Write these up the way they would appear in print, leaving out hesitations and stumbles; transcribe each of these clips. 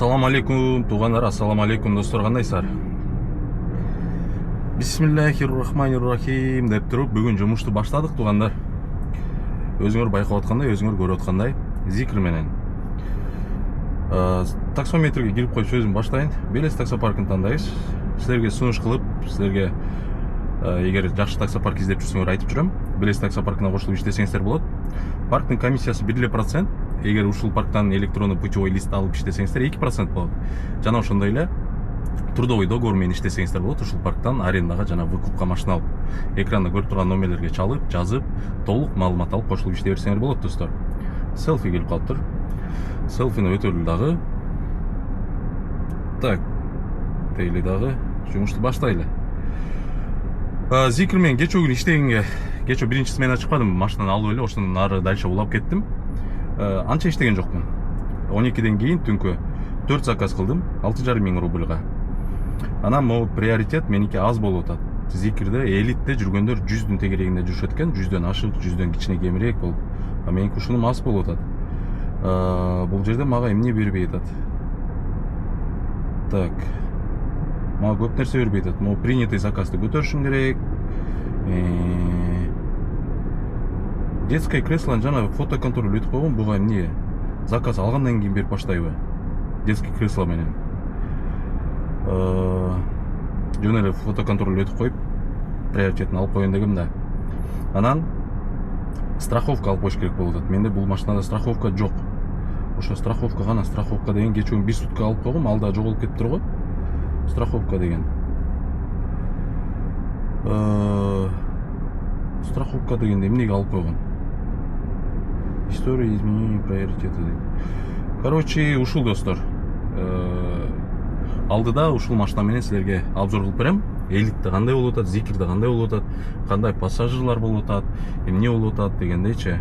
Ассаламу алейкум туугандар, ассаламу алейкум достор, кандайсыздар? Бисмиллахир-рахманир-рахим деп туруп бүгүн жумушту баштадык туугандар. Өзүңөр байкап аткандай, өзүңөр көрүп аткандай зикр менен таксометрге кирип коюп сөзүм баштайын. Белес таксопаркын тандайбыз. Силерге сунуш кылып, силерге эгер жакшы таксопарк издеп жүрсөңөр айтып жүрөм. Белес таксопаркына кошулуп иштесеңиздер болот. Парктын комиссиясы 1%. Эгер ушул парктан электрондуу путевой лист алып иштесеңиздер 2% болот. Жана ошондой эле трудовой договор менен иштесеңиздер болот. Ушул парктан арендага жана выкупка машина алып, экранда көрүп турган номерлерге чалып, жазып, толук маалымат алып кошулуп иштей берсеңер болот достор. Селфи келип калыптыр. Селфини өтөлү дагы. Так. Дейли дагы жумушту баштайлы. Зикр менен кечээ күнү иштегенге, кечээ биринчи смена чыкпадым, машинаны алып эле ошондон ары дальше улап кеттим. Анча иштеген жокмун. 12ден кийин түнкү 4 заказ кылдым, 6,5 миң рубльга. Анан могу приоритет меники аз болуп атат. Зикирде элитте жүргөндөр 100дүн тегерегинде жүрүшөт экен, 100дөн ашык, 100дөн кичине кемирээк болуп. Меники ушунум аз болуп атат. Бул жерде мага эмне бербей атат? Так. Мага көп нерсе бербей атат. Могу принятый заказды көтөрүшүм керек. Детское кресло жана фотоконтроль өтүп койгон. Буга эмне? Заказ алгандан кийин берип баштайбы? Детский кресло менен. Жөн эле фотоконтроль өтүп коюп, приоритетин алып коеюн дегем да. Анан страховка алып коюш керек болуп атат. Менде бул машинада страховка жок. Ошо страховка гана, страховка деген кечээ күн 1 сутка алып койгом, алда жоголуп кетиптир го. Страховка деген. Страховка дегенде эмнеге алып койгон? История изменений приоритета дейт. Короче, ушул достор. Алдыда ушул машина менен силерге обзор кылып берем. Элитте кандай болуп атат, зикирде кандай болуп атат, кандай пассажирлар болуп атат, эмне болуп атат дегендейчи.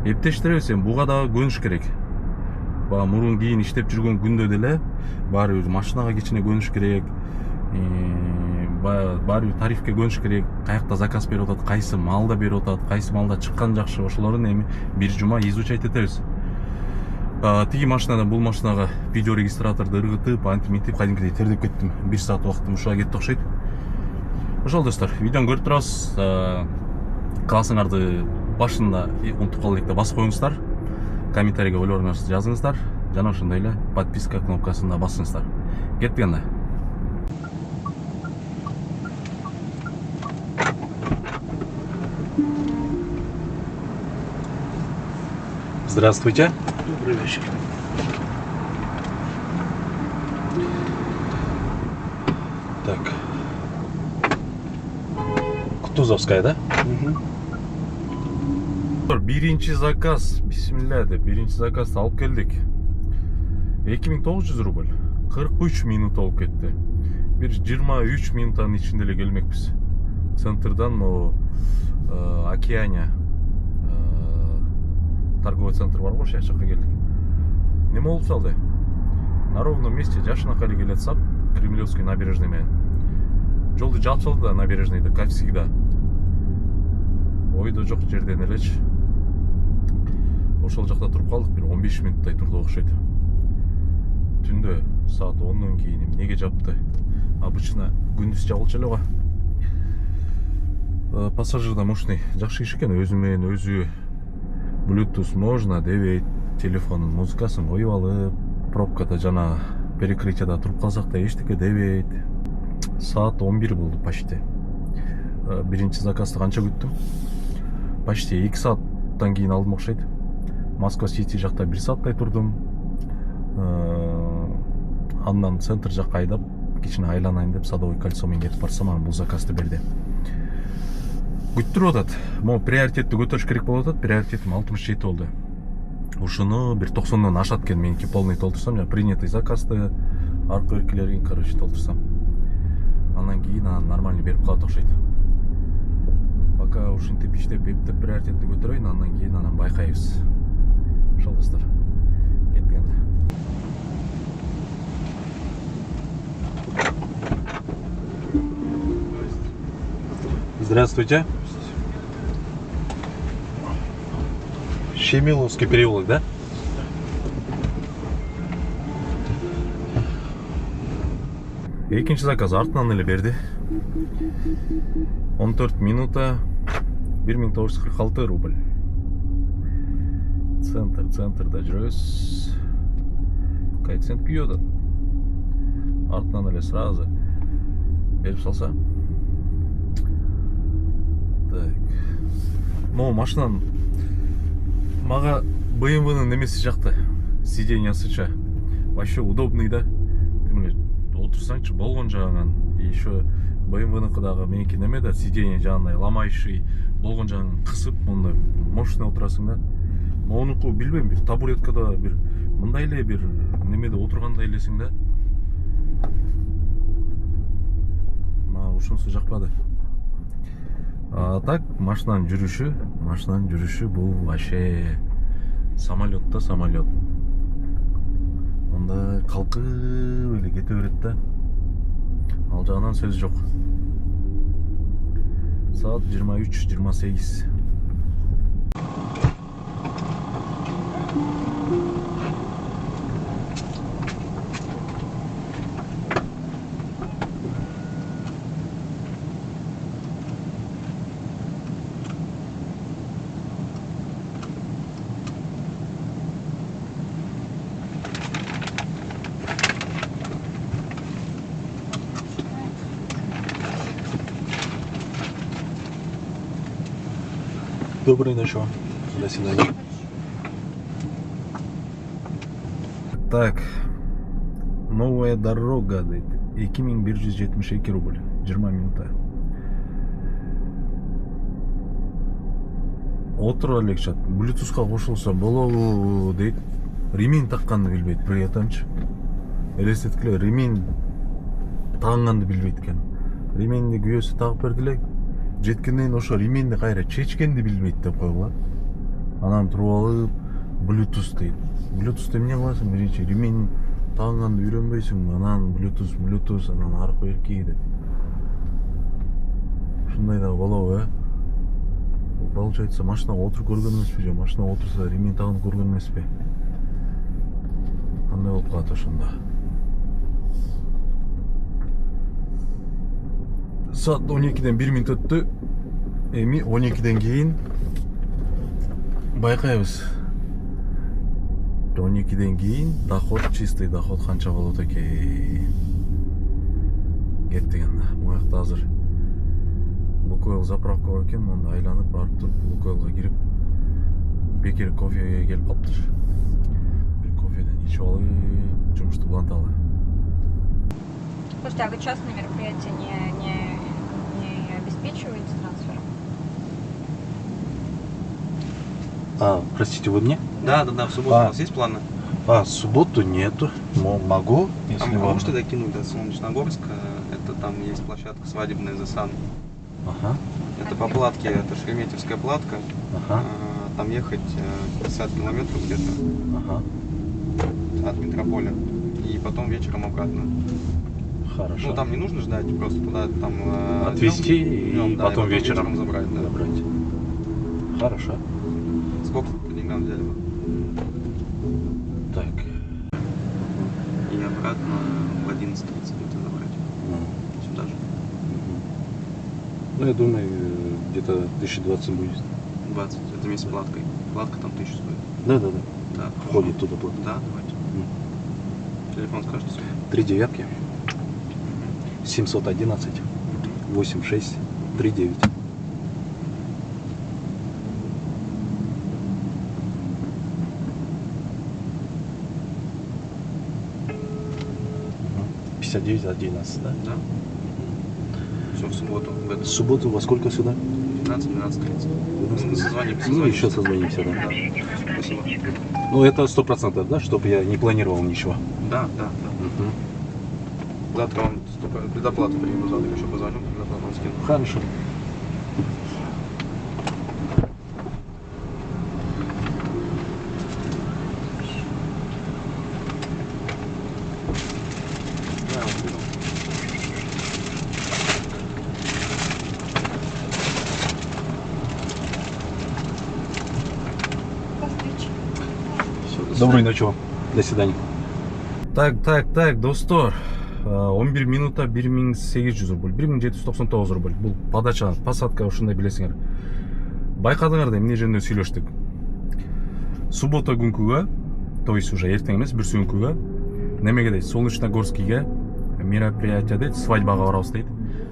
Эптештиребиз, буга дагы көнүш керек. Баа мурун кийин иштеп жүргөн күндө деле баары бир машинага кичине көнүш керек. Баары бир тарифке көнүш керек. Каякта заказ берип атат, кайсы маалда берип атат, кайсы маалда чыккан жакшы, ошолорун эми бир жума изучать этебиз. Тиги машинадан бул машинага видеорегистраторду ыргытып, антимитип, кадимкидей тердеп кеттим. 1 саат убактым ушуга кетти окшойт. Ошол достор, видеону көрүп турабыз. Кааласаңарды башында унутуп калдык деп басып коюңуздар. Комментарийге ойлоруңузду жазыңыздар. Жана ошондой эле подписка кнопкасына басыңыздар. Кеттик анда. Здравствуйте. Добрый вечер. Так. Кутузовская, да? Биринчи заказ, бисмилля деп, биринчи заказды алып келдик. 2900 рубль. 43 минут болуп кетти. Бир 23 минуттан ичинде эле келмекпиз. Центрдан Океания торговый центр бар го, ошол жака келдик. Неме болуп салды? На ровном месте жашынакка эле келе атсак, Кремлевский набережный менен. Жолду жаап салды да набережныйды, как всегда. Ойдо жок жерден элечи. Ошол жакта туруп калдык, бир 15 минуттай турду окшойт. Түндө саат 10дон кийин эмнеге жапты? Обычно күндүз жабылчу эле го. Пассажир да мощный, жакшы киши экен, өзү менен өзү Bluetooth можно дебейт, телефонун музыкасын коюп алып, пробкада жана перекрытияда туруп калсак да эчтеке дебейт. Саат 11 болду почти. Биринчи заказды канча күттүм? Почти 2 сааттан кийин алдым окшойт. Москва Сити жакта 1 сааттай турдум. Андан центр жакка айдап, кичине айланайын деп Садовый кольцо менен кетип барсам, анан бул заказды берди. Күттүрүп атат. Могу приоритетти көтөрүш керек болуп атат. Приоритетим 67 болду. Ушуну бир 90дон ашат экен, меники полный толтурсам, жана принятый заказды аркы эркелерин, короче, толтурсам. Андан кийин нормально берип калат окшойт. Пока ушинтип иштеп, эптеп приоритетти көтөрөйүн, андан кийин байкайбыз. Ошол достор. Кеттик анда. Здравствуйте. Щемиловский переулок, да? Экинчи заказ артынан эле берди. 14 минута 1946 рубль. Центрда жүрөбүз. Коэффициент күйөдө. Артынан эле сразу берип салса. Так. Но машинанын мага BMW-нын немеси жакты. Сиденьясыча. Вообще удобный да. Тем эле отурсаңчы болгон жагынан. Еще BMW-ныкы дагы меники неме да, сиденье жанагындай ламайший болгон жагын кысып, мондай мощный отурасың да. Монуку билбейм, бир табуреткада бир мындай эле бир немеде отургандай элесиң да. Мага ушунусу жакпады. А так машинанын жүрүшү бул вообще самолетто самолет. Онда калкып эле кете берет да. Ал жагынан сөз жок. Саат 23:28. Доброй ночи. До свидания. Так. Новая дорога дейт. 2172 рубль. 20 минута. Отура элекчат. Bluetooth'ка кошулса болобу дейт. Ремень такканды билбейт. Бир айтамчы. Элестеткиле ремень тагынганды билбейт экен. Ременьди күйөөсү тагып бердиле. Жеткенден ошо ременьди кайра чечкенди билбейт деп койгула. Анан туруп алып Bluetooth дейт. Bluetooth'та эмне кыласың? Биринчи ремень тагынганды үйрөнбөйсүң, анан Bluetooth, анан аркы берки деп. Ушундай да болобу, Получается, машинага отуруп көргөн эмеспи же, машинага отурса ремень тагынып көргөн эмеспи? Кандай болуп калат ошондо? Saat 12'den 1 minut öttü. Эми 12'den кейін байкайбыз. 12'den кейін доход, чистый доход канча болот экен. Кеттик анда. Бул жакта азыр Лукойл заправка бар экен, анда айланып барып туруп Лукойлго кирип бекер кофеге келип калыптыр. Бир кофеден ичип алып, жумушту уланталы. Слушайте, а вы частные мероприятия не обеспечиваете трансфером? Простите, вы мне? Да, в субботу у вас есть планы? В субботу нету. Могу, если А вам... можете докинуть до Солнечногорска? Это там есть площадка свадебная Засан. Ага. Это по платке, это Шереметьевская платка. Ага. Там ехать 50 километров где-то Ага. от метрополя. И потом вечером обратно. Хорошо. Ну там не нужно ждать, просто туда там отвезти днем, и да, потом вечером забрать. Да. забрать. Хорошо. Сколько по деньгам взяли бы? Так. И обратно в 11:30 где-то забрать. Сюда же. Ну, я думаю, где-то 1020 будет. 20. Это вместе с платкой. Платка там 1000 стоит. Да. Да. Входит туда плата. Да, давайте. Телефон скажите свой. 3 девятки. 711 86 39. Угу. 5911, да? Да. Все, в субботу. В субботу во сколько сюда? 12-12:30. Созвонимся. Ну, еще созвонимся, да. Да. Спасибо. Ну, это 100%, да, чтобы я не планировал ничего. Да. Угу. Завтра вам предоплату приму, завтра еще позвоню, предоплату вам скину. Хорошо. Да, уберу. До встречи. Всё, до Доброй ночи вам. До свидания. Так, достор. 11 минута 1800 рубль, 1799 рубль. Бұл подача, посадка ушундай билесиңер. Байкадыңар да эмне жөнүндө сүйлөштүк. Суббота күнкүгө, то есть уже эртең эмес, бүрсү күнкүгө немеге дейт, Солнечногорскийге мероприятие дейт, свадьбага барабыз дейт.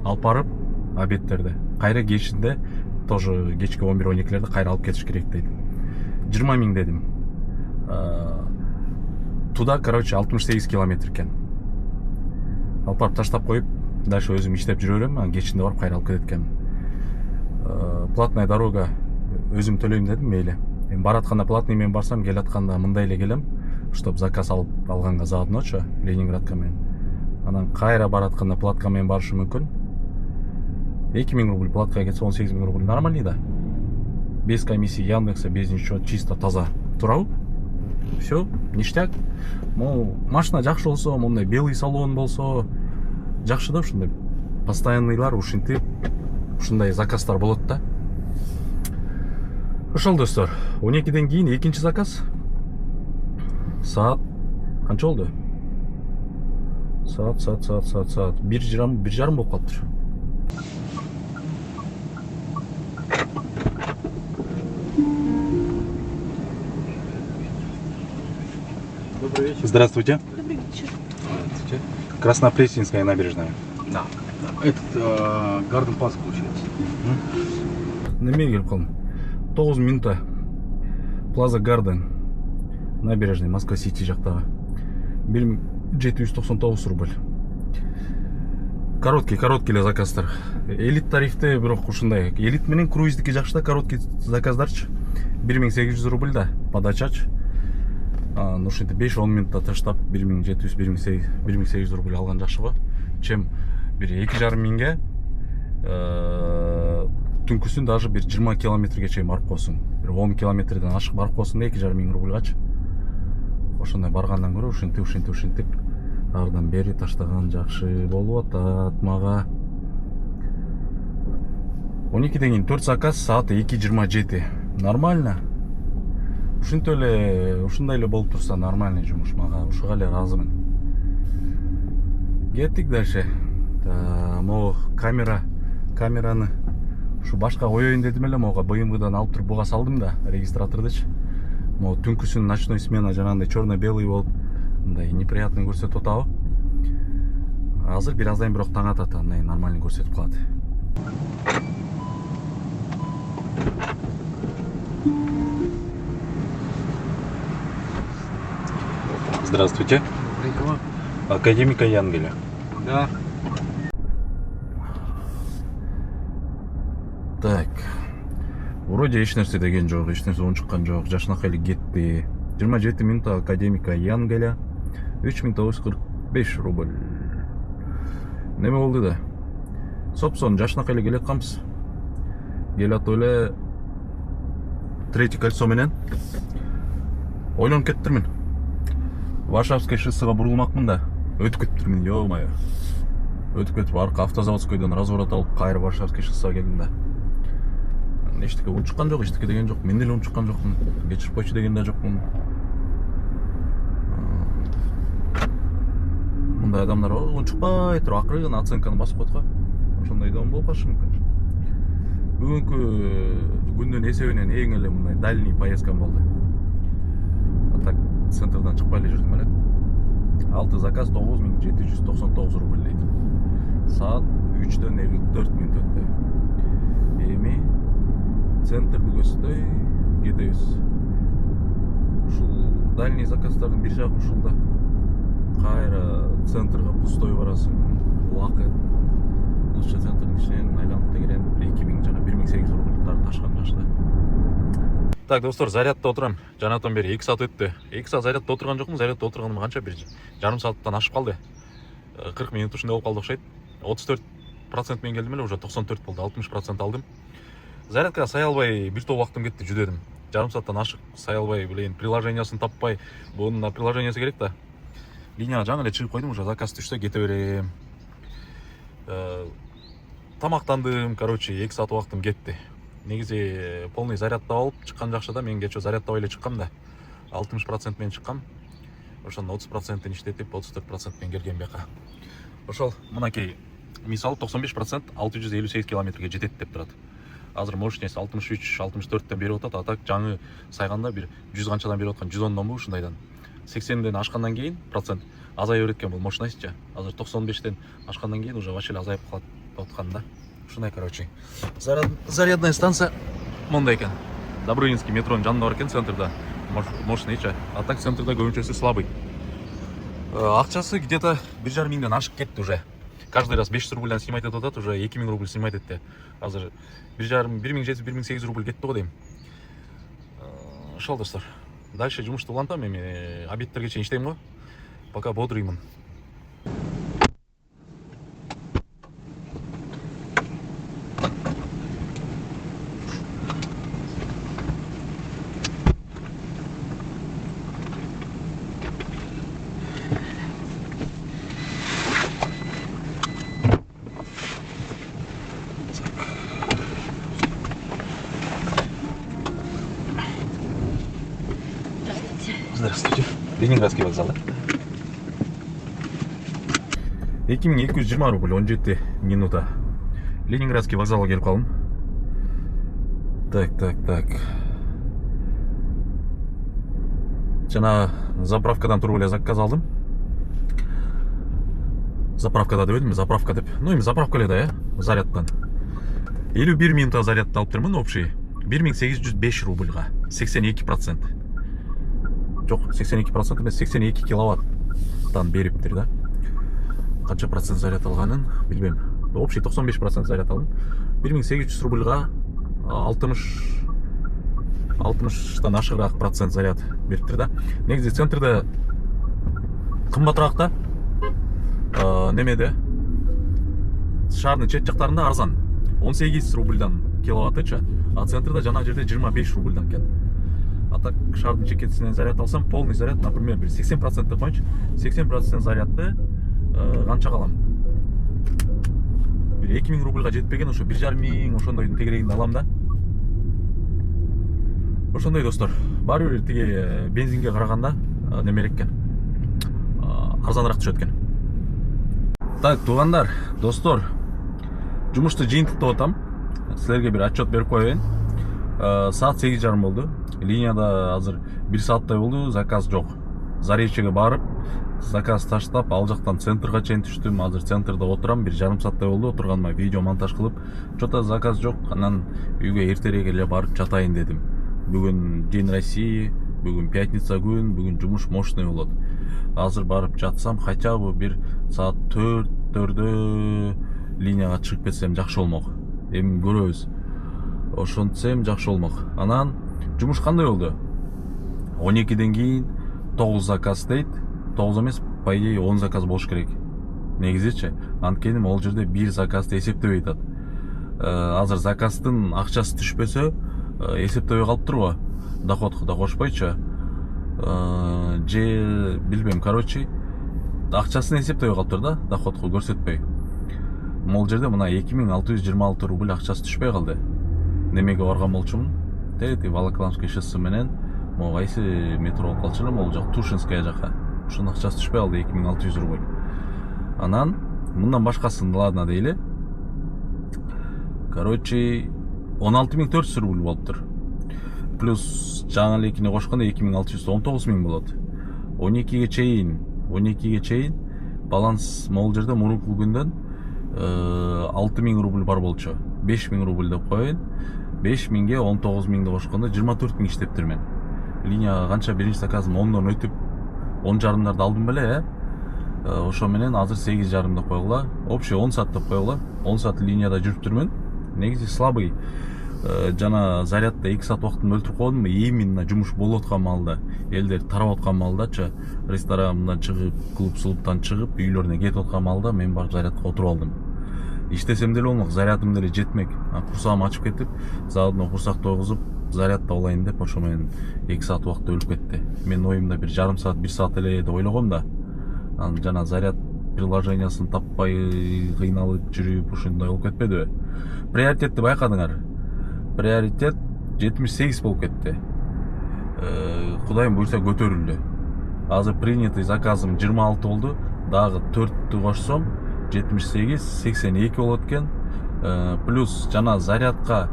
Алып барып, обедтерде. Кайра кечинде, тоже кечки 11-12лерде кайра алып кетиш керек дейт. 20 000 дедим. Туда, короче, 68 километр экен. Алып барып таштап коюп, дальше өзүм иштеп жүрө берем, анан кечинде барып кайра алып кетет экенмин. Платная дорога өзүм төлөйм дедим, мейли. Эми баратканда платный менен барсам, келатканда мындай эле келем, чтоб заказ алганга заодночу Ленинградка менен. Анан кайра баратканда платка менен барышым мүмкүн. 2000 рубль платка кетсе 18 000 рубль нормальный да. Без комиссии Яндекса, без ничего, чисто таза. Туурабы? Все, ништяк. Машина жакшы болсо, мондай белый салон болсо, жакшы да ушундай. Постоянныйлар ушинтип, ушундай заказдар болот да. Ошол достор, 12ден кийин экинчи заказ. Саат канча болду? Саат 1:30 болуп калыптыр. Добрый вечер. Здравствуйте. Добрый вечер. Здравствуйте. Краснопресненская набережная. Да. Это Гарден Пас получается. Неме келип калдым. 9 минута. Плаза Гарден. Набережный, Москва-Сити жактагы. 1799 рубль. Короткий эле заказдар. Элит тарифте бирок ушундай. Элит менен круиздики жакшы да, короткий заказдарчы. 1800 рубль да, подачач. Ушинтип 5-10 минутта таштап 1700-1800 рубль алган жакшы го. Чем бир 2,5 миңге түнкүсүн даже бир 20 километрге чейин барып коесуң. Бир 10 километрден ашык барып коесуң да 2,5 миң рубльгачы. Ошондой баргандан көрө ушинтип ардан бери таштаган жакшы болуп атат мага. 12ден кийин 4 заказ, сааты 2:27. Нормально. Ушундай эле болуп турса нормальный жумуш мага. Ушуга эле ыраазымын. Кеттик дальше. Могу камераны ушу башка коеюн дедим эле, могу БМВдан алып туруп буга салдым да, регистратордучу. Могу түнкүсүн ночной смена жанагындай черно-белый болуп, мындай неприятный көрсөтүп атабы. Азыр бир аздан бирок таң атат, андай нормальный көрсөтүп калат. Здравствуйте. Добренького. Академика Янгеля. Да. Так. Вроде эч нерсе деген жок, эч нерсе унчуккан жок. Жашынакай эле кетти. 27 минута Академика Янгеля. 3945 рубль. Неме болду да? Собственно, жашынакай эле келатканбыз. Келатып эле третий кольцо менен ойлонуп кеттирмин. Варшавский шоссега бурулмакмын да, өтүп кетиптирмин, ё-моё. Өтүп кетип, арка автозаводскойдон разворот алып, кайра Варшавский шоссега келдим да. Эчтеке унчуккан жок, эчтеке деген жок. Мен деле унчуккан жокмун. Кечирип койчу деген да жокмун. Мындай адамдар унчукпай туруп акырын оценканы басып коет го. Ошондой да болуп калышы мүмкүн. Бүгүнкү күндүн эсебинен эң эле мындай дальний поездкам болду. Так центрдан чыкпай эле жүрдүм эле. 6 заказ 9799 рубль дейт. Саат 3-дөн 54 минут өттү. Эми центрди көздөй кетебиз. Ушул дальний заказдардын бир жагы ушулда. Кайра центрга пустой барасың. Убакыт. Лучше центрдин ичинен айланып келем. 2000 жана 1800 рубльдарды ташкан жашта. Так, достор, зарядта отурам. Жанатан бери 2 саат өттү. 2 саат зарядта отурган жокмун. Зарядта отурганым канча? Бир жарым сааттан ашып калды. 40 минут ушундай болуп калды окшойт. 34% менен келдим эле, уже 94 болду. 60% алдым. Зарядкага сай албай бир топ убактым кетти, жүдөдүм. Жарым сааттан ашык сай албай, билейин, приложениясын таппай. Бунун приложениясы керек да. Линияга жаңы эле чыгып койдум, уже заказ түшсө кете берем. Тамактандым, короче, 2 саат убактым кетти. Негизи полный зарядтап алып чыккан жакшы да, мен кечээ зарядтабай эле чыккам да. 60% менен чыккам. Ошондо 30% иштетип, 34% менен келгем бияка. ошол мынакей мисалы 95% 658 километрге жетет деп турат. Азыр мощность 63-64тен берип атат, а так жаңы сайганда бир 100 канчадан берип аткан, 110донбу ушундайдан. 80ден ашкандан кийин процент азая берет экен бул мощностьчу. Азыр 95тен ашкандан кийин уже вообще азайып калат деп аткан да. Ушундай, короче. Зарядная станция мондай экен. Добрынинский метронун жанында бар экен, центрда. Мощныйча. А так центрда көбүнчөсү слабый. Акчасы где-то 1,5 миңден ашып кетти уже. Каждый раз 500 рубльдан снимать етіп атат, уже 2000 рубль снимать етті. Азыр 1700-1800 рубль кетті ғой дейм. Шал достар. Дальше жұмышты улантам, мен обедтерге чейин иштейм ғой. Пока бодрыймын. Здравствуйте. Ленинградский вокзал, да? 2220 рубль, 17 минута. Ленинградский вокзалга келип калдым. Так. Жана заправкадан туруп эле заказ алдым. Заправкада деп едим, заправка деп. Ну, эми заправка эле да, зарядтан. 51 минутта зарядты алып турмун, общий. 1805 рубльга, 82%. Жоқ, 82% емес, 82 киловаттан бериптир да. Канча процент заряд алганын билбейм. Общий 95% заряд алдым. 1800 рубльга 60-тан ашыгыраак процент заряд бериптир да. Негизи центрде кымбатыраак да. Немеде? Шаардын чет жактарында арзан. 18 рубльдан киловаттыча, а центрде жана жерде 25 рубльдан экен. А так шаардын чекетинен заряд алсам, полный заряд, например, 80% деп коюнчу. 80% зарядты канчага алам? 2000 рубльга жетпеген, ошо 1,5 миң ошондойдун тегерегинде алам да. Ошондой достор. Баары бир тиги бензинге караганда немерек экен. Арзаныраак түшөт экен. Так, туугандар, достор. Жумушту жыйынтыктап атам. Силерге бир отчет берип коеюн. Саат 8:30 болду. Линияда азыр 1 сааттай болду, заказ жок. Заречеге барып, заказ таштап, ал жактан центрга чейин түштүм. Азыр центрда отурам, 1,5 сааттай болду. Отурганыма видео монтаж кылып, чота заказ жок. Анан үйгө эртерээк эле барып жатайын дедим. Бүгүн День России, бүгүн пятница күн, бүгүн жумуш мощный болот. Азыр барып жатсам, хотя бы 1 саат 4-төрдө линияга чыгып кетсем жакшы болмок. Эми көрөбүз. Ошонтсем жакшы болмок. Анан жумуш кандай болду? 12ден кийин 9 заказ дейт. 9 эмес, по идее 10 заказ болуш керек. Негизичи, анткени могул жерде 1 заказды эсептебей атат. Азыр заказдын акчасы түшпөсө, эсептебей калыптыр го. Доходко да кошпойчу. Же билбейм, короче, акчасын эсептебей калыптыр да, доходко көрсөтпөй. Могул жерде мына 2626 рубль акчасы түшпөй калды. Немеге барган болчумун? Тети Волоколамский шоссе менен могу кайсы метро болуп калчу элем, могул жак Тушинская жака. Ошонун акчасы түшпөй калды, 2600 рубль. Анан мындан башкасын ладно дейли. Короче, 16400 рубль болуптур. Плюс жаңы лекини кошкондо 2619 миң болот. 12ге чейин баланс могул жерде мурунку күндөн 6000 рубль бар болчу. 5000 рубль деп коеюн. 5000ге 19000 кошкондо 24000 иштептирмен. Линияга канча биринчи заказым 10дон өтүп 10:30 алдым беле, ошо менен азыр 8:30 деп койгула. Общий 10 саат деп койгула. 10 саат линияда жүрүптүрмүн. Негизи слабый. Жана зарядда 2 саат убактын өлтүрүп койдум. Именно жумуш болуп аткан маалда, элдер тарап аткан маалдачы, ресторандан чыгып, клуб-слуптан чыгып, үйлөрүнө кетип аткан маалда мен барып зарядка отуруп алдым. Иштесем деле болмок, зарядым деле жетмек. Курсагым ачып кетип, заодно курсак тойгузуп, зарядта алайын деп, ошо менен 2 саат убакыт өлүп кетти. Мен оюмда 1,5 саат, 1 саат эле деп ойлогом да. Анан жана заряд приложениясын таппай кыйналып жүрүп ушундай болуп кетпедиби? Приоритетти байкадыңар. Приоритет 78 болуп кетти. Кудайым буйрса көтөрүлдү. Азыр принятый заказым 26 болду. Дагы 4'тү кошсом 78-82 болот экен. Плюс жана зарядка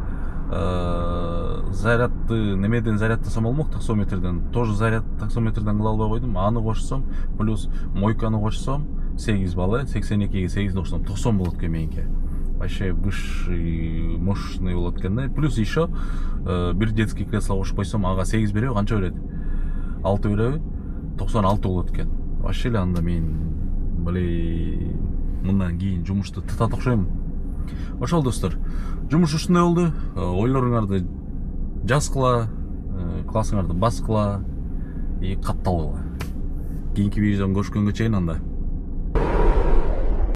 зарядты немеден зарядтасам болмок, таксометрден тоже заряд таксометрден кыла албай койдум. Аны кошсом, плюс мойканы кошсом 8 балл, 82-ге 8 кошсом 90 болот экен меники. Вообще высший мощный болот экен да. Плюс еще бир детский кресло кошуп койсом, ага 8 береби, канча берет? 6 береби? 96 болот экен. Вообще эле анда мен мындан кийин жумушту тытат окшойм. Ошол достор, жумуш ушундай болду. Ойлоруңарды жазгыла, классыңарды баскыла и катталгыла. Кийинки видеодон көрүшкөнгө чейин анда.